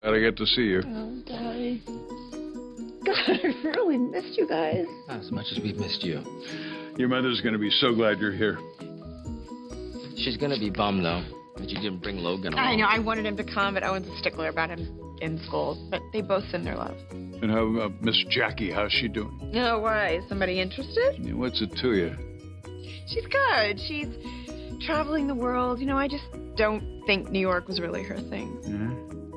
Glad I get to see you. Oh, Daddy. God, I really missed you guys. Not as much as we've missed you. Your mother's going to be so glad you're here. She's gonna be bummed, though, that you didn't bring Logan along. I know, I wanted him to come, but Owen's a stickler about him in school. But they both send their love. And how Miss Jackie, how's she doing? No, why? Is somebody interested? Yeah, what's it to you? She's good. She's traveling the world. You know, I just don't think New York was really her thing. Yeah.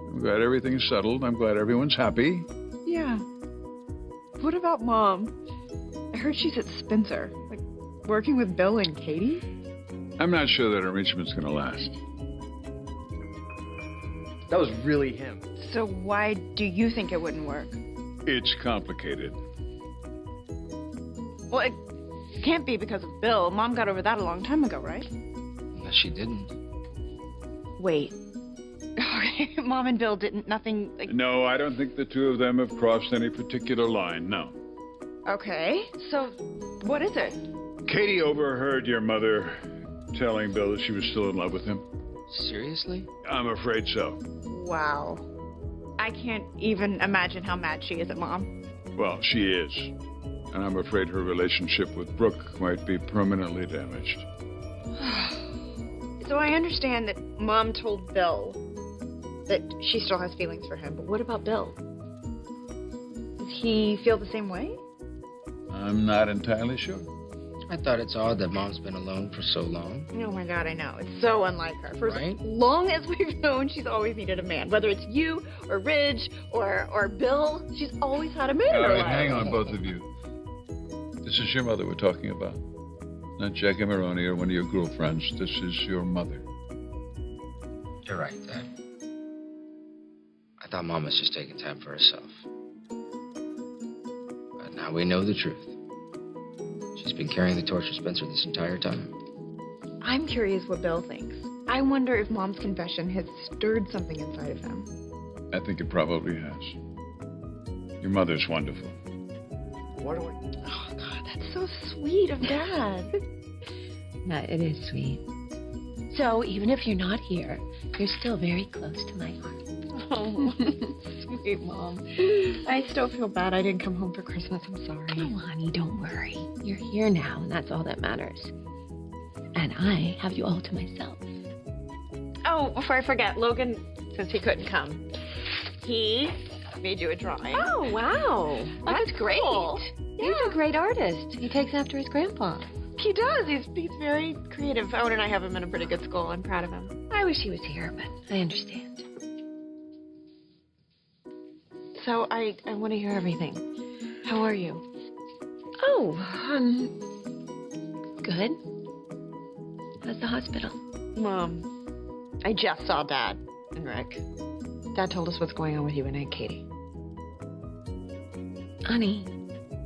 I'm glad everything's settled. I'm glad everyone's happy. Yeah. What about Mom? I heard she's at Spencer, like working with Bill and Katie. I'm not sure that arrangement's going to last. That was really him. So why do you think it wouldn't work? It's complicated. Well, it can't be because of Bill. Mom got over that a long time ago, right? Unless she didn't. Wait. Okay, Mom and Bill didn't, nothing like... No, I don't think the two of them have crossed any particular line, no. Okay, so what is it? Katie overheard your mother telling Bill that she was still in love with him. Seriously? I'm afraid so. Wow. I can't even imagine how mad she is at Mom. Well, she is. And I'm afraid her relationship with Brooke might be permanently damaged. So I understand that Mom told Bill that she still has feelings for him, but what about Bill? Does he feel the same way? I'm not entirely sure. I thought it's odd that Mom's been alone for so long. Oh my God, I know. It's so unlike her. For Right? as long as we've known, she's always needed a man. Whether it's you or Ridge or Bill, she's always had a man in All her right, life. hang on, both of you. This is your mother we're talking about. Not Jackie Maroney or one of your girlfriends. This is your mother. You're right, Dad. I thought Mom was just taking time for herself. But now we know the truth. She's been carrying the torch for Spencer this entire time. I'm curious what Bill thinks. I wonder if Mom's confession has stirred something inside of him. I think it probably has. Your mother's wonderful. What do I... Oh God, that's so sweet of Dad. Yeah, it is sweet. So even if you're not here, you're still very close to my heart. Oh, sweet Mom. I still feel bad I didn't come home for Christmas. I'm sorry. Oh, honey, don't worry. You're here now, and that's all that matters. And I have you all to myself. Oh, before I forget, Logan, since he couldn't come, he made you a drawing. Oh, wow. That's great. Cool. He's a great artist. He takes after his grandpa. He does. He's very creative. Owen and I have him in a pretty good school. I'm proud of him. I wish he was here, but I understand. So I want to hear everything. How are you? Oh, good. How's the hospital? Mom, I just saw Dad and Rick. Dad told us what's going on with you and Aunt Katie. Honey,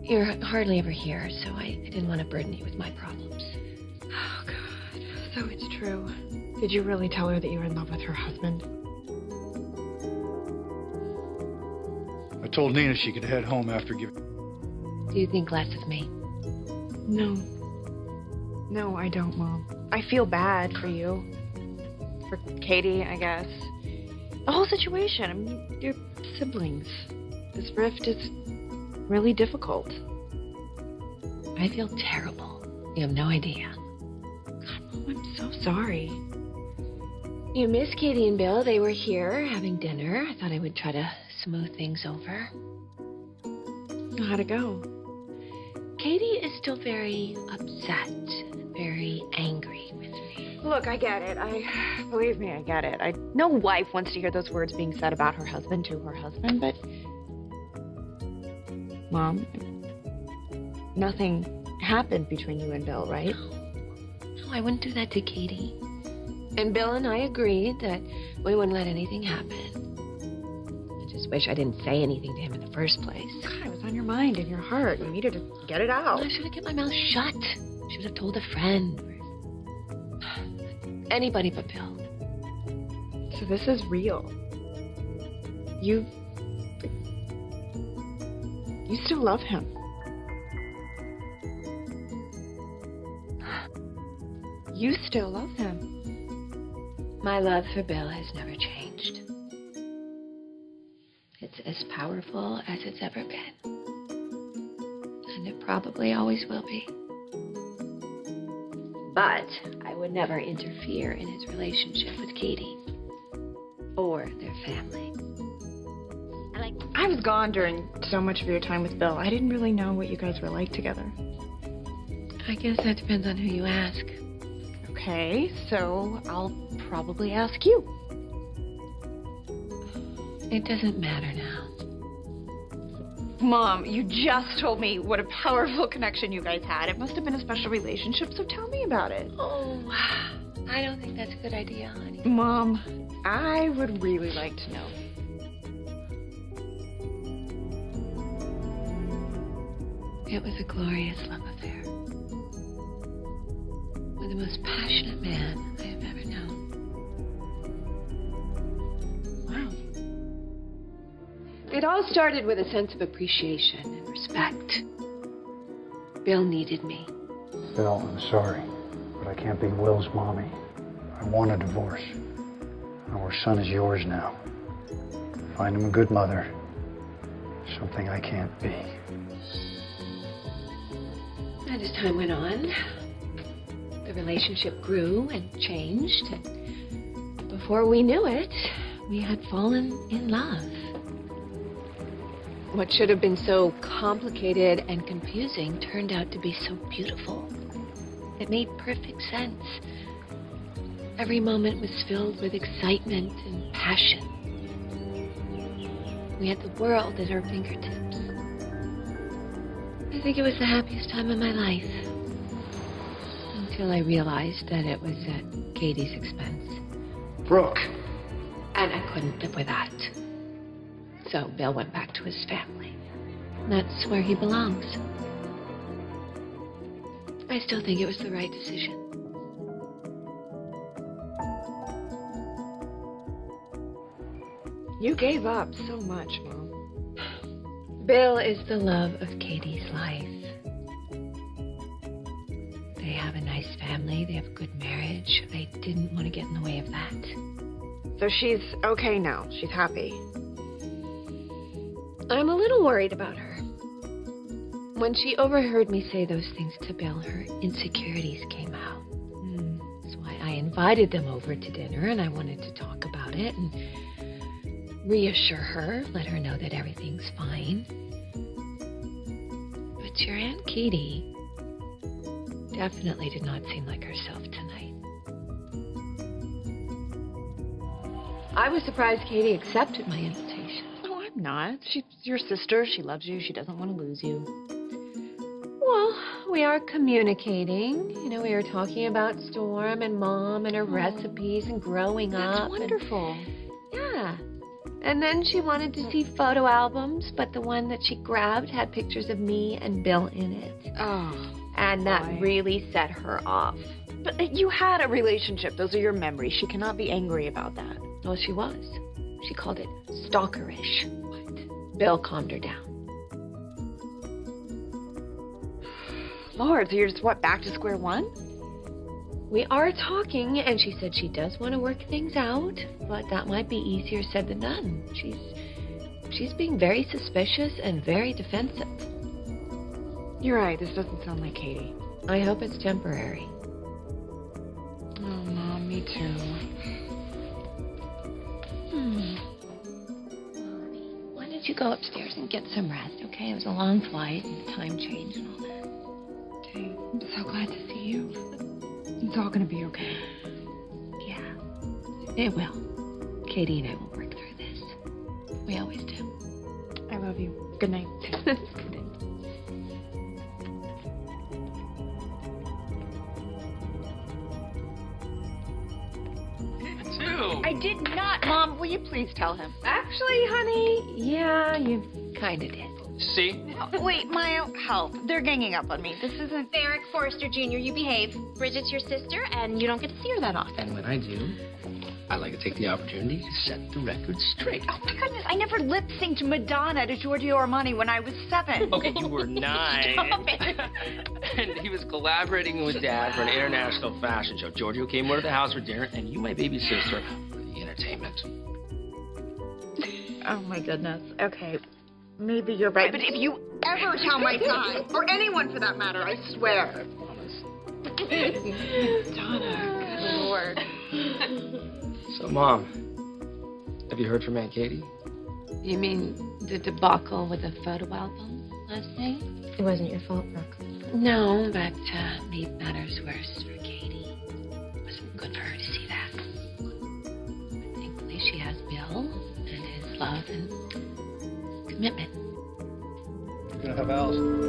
you're hardly ever here, so I didn't want to burden you with my problems. Oh, God. So it's true. Did you really tell her that you were in love with her husband? I told Nina she could head home after giving... Do you think less of me? No. No, I don't, Mom. I feel bad for you. For Katie, I guess. The whole situation. I mean, you're siblings. This rift is really difficult. I feel terrible. You have no idea. God, Mom, I'm so sorry. You missed Katie and Bill. They were here having dinner. I thought I would try to smooth things over. How'd it go? Katie is still very upset, very angry with me. Look, I get it. Believe me, I get it. No wife wants to hear those words being said about her husband to her husband, but... Mom, nothing happened between you and Bill, right? No, I wouldn't do that to Katie. And Bill and I agreed that we wouldn't let anything happen. I just wish I didn't say anything to him in the first place. God, it was on your mind and your heart. You needed to get it out. I should have kept my mouth shut. Should have told a friend. Or anybody but Bill. So this is real. You still love him. You still love him. My love for Bill has never changed. It's as powerful as it's ever been. And it probably always will be. But I would never interfere in his relationship with Katie or their family. I was gone during so much of your time with Bill. I didn't really know what you guys were like together. I guess that depends on who you ask. Okay, so I'll probably ask you. It doesn't matter now. Mom, you just told me what a powerful connection you guys had. It must have been a special relationship, so tell me about it. Oh, I don't think that's a good idea, honey. Mom, I would really like to know. It was a glorious love affair with the most passionate man I have ever known. Wow. It all started with a sense of appreciation and respect. Bill needed me. Bill, I'm sorry, but I can't be Will's mommy. I want a divorce. Our son is yours now. Find him a good mother. Something I can't be. And as time went on, the relationship grew and changed. And before we knew it, we had fallen in love. What should have been so complicated and confusing turned out to be so beautiful. It made perfect sense. Every moment was filled with excitement and passion. We had the world at our fingertips. I think it was the happiest time of my life. Until I realized that it was at Katie's expense. Brooke! And I couldn't live with that. So Bill went back to his family. That's where he belongs. I still think it was the right decision. You gave up so much, Mom. Bill is the love of Katie's life. They have a nice family. They have a good marriage. I didn't want to get in the way of that. So she's okay now. She's happy. I'm a little worried about her. When she overheard me say those things to Bill, her insecurities came out. That's why I invited them over to dinner, and I wanted to talk about it and reassure her, let her know that everything's fine. But your Aunt Katie definitely did not seem like herself tonight. I was surprised Katie accepted my invitation. No, I'm not. She's your sister. She loves you. She doesn't want to lose you. Well, we are communicating. You know, we were talking about Storm and Mom and her recipes and growing up. That's wonderful. Yeah. And then she wanted to see photo albums, but the one that she grabbed had pictures of me and Bill in it. Oh. And that boy. really set her off. But you had a relationship. Those are your memories. She cannot be angry about that. Well, she was. She called it stalkerish. But Bill calmed her down. Lord, so you're just, back to square one? We are talking, and she said she does want to work things out, but that might be easier said than done. She's being very suspicious and very defensive. You're right. This doesn't sound like Katie. I hope it's temporary. Oh, Mom, me too. Mommy, why don't you go upstairs and get some rest, okay? It was a long flight and the time change and all that. Okay. I'm so glad to see you. It's all gonna be okay. Yeah, it will. Katie and I will work through this. We always do. I love you. Good night. Good night. I did not. Mom, will you please tell him? Actually, honey, yeah, you kind of did. See? Wait, Maya, help. They're ganging up on me. This isn't... Eric Forrester Jr., you behave. Bridget's your sister, and you don't get to see her that often. And when I do, I like to take the opportunity to set the record straight. Oh, my goodness. I never lip-synced Madonna to Giorgio Armani when I was 7. Okay, you were 9. Stop it. And he was collaborating with Dad for an international fashion show. Giorgio came over to the house for dinner, and you, my baby sister, for the entertainment. Oh my goodness. Okay. Maybe you're right. But if you ever tell my son, or anyone for that matter, I swear. Donna, good Lord. So, Mom, have you heard from Aunt Katie? You mean the debacle with the photo album last night? It wasn't your fault, Brooke. No, but made matters worse for Katie. It wasn't good for her to see that. But thankfully, she has Bill and his love and commitment. You're gonna have Allison.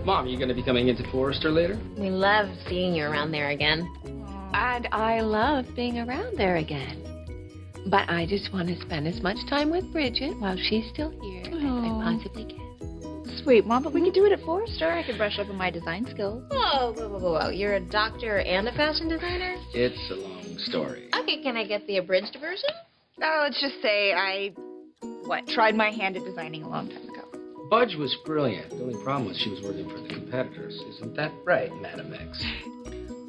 Mom, you going to be coming into Forrester later? We love seeing you around there again. And I love being around there again. But I just want to spend as much time with Bridget while she's still here as I possibly can. Sweet, Mom, but we could do it at Forrester. I could brush up on my design skills. Whoa. You're a doctor and a fashion designer? It's a long story. Okay, can I get the abridged version? Let's just say I, tried my hand at designing a long time ago. Budge was brilliant. The only problem was she was working for the competitors. Isn't that right, Madam X?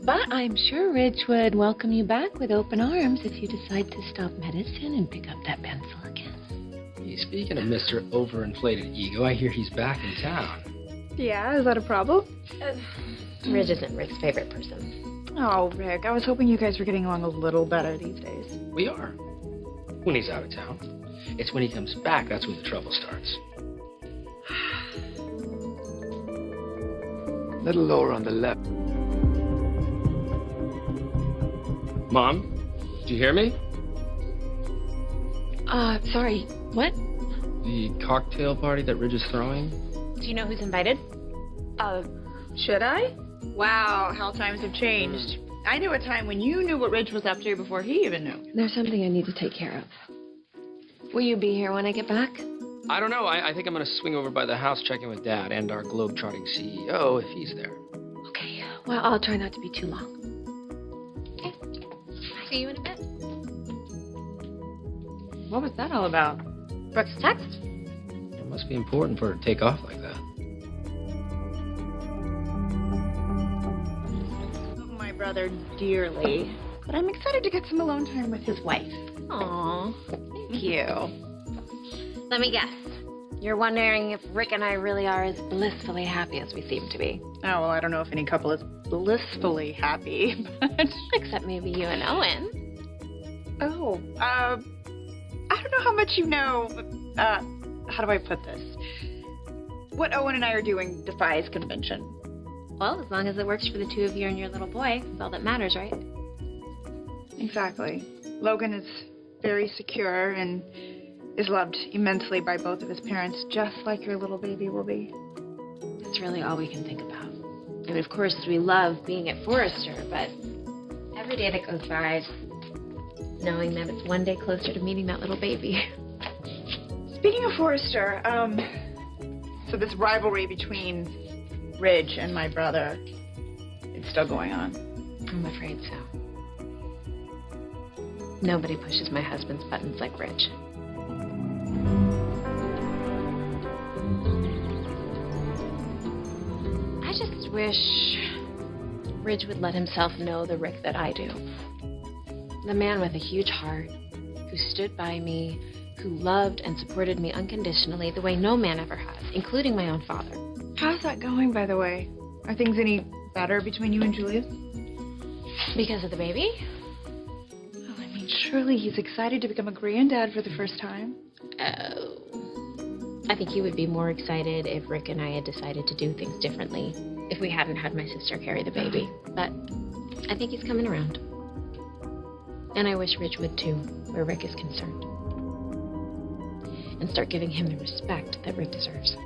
But I'm sure Ridge would welcome you back with open arms if you decide to stop medicine and pick up that pencil again. Hey, speaking of Mr. Overinflated Ego, I hear he's back in town. Yeah, is that a problem? Ridge isn't Rick's favorite person. Oh, Rick, I was hoping you guys were getting along a little better these days. We are. When he's out of town. It's when he comes back that's when the trouble starts. A little lower on the left. Mom, do you hear me? Sorry, what? The cocktail party that Ridge is throwing? Do you know who's invited? Should I? Wow, how times have changed. I knew a time when you knew what Ridge was up to before he even knew. There's something I need to take care of. Will you be here when I get back? I don't know. I think I'm going to swing over by the house, check in with Dad and our globe-trotting CEO if he's there. Okay, well, I'll try not to be too long. Okay. See you in a bit. What was that all about? Brooke's text? It must be important for her to take off like that. Love my brother dearly, but I'm excited to get some alone time with his wife. Aw, thank you. Let me guess. You're wondering if Rick and I really are as Blissfully happy as we seem to be. Oh, well, I don't know if any couple is blissfully happy, but... Except maybe you and Owen. Oh, I don't know how much you know, but, how do I put this? What Owen and I are doing defies convention. Well, as long as it works for the two of you and your little boy, it's all that matters, right? Exactly. Logan is very secure and is loved immensely by both of his parents, just like your little baby will be. That's really all we can think about. And of course, we love being at Forrester, but every day that goes by, knowing that it's one day closer to meeting that little baby. Speaking of Forrester, so this rivalry between Ridge and my brother, it's still going on. I'm afraid so. Nobody pushes my husband's buttons like Ridge. I just wish Ridge would let himself know the Rick that I do. The man with a huge heart, who stood by me, who loved and supported me unconditionally the way no man ever has, including my own father. How's that going, by the way? Are things any better between you and Julia? Because of the baby? Well, I mean, surely he's excited to become a granddad for the first time. Oh. I think he would be more excited if Rick and I had decided to do things differently, if we hadn't had my sister carry the baby. But I think he's coming around. And I wish Ridge would too, where Rick is concerned. And start giving him the respect that Rick deserves.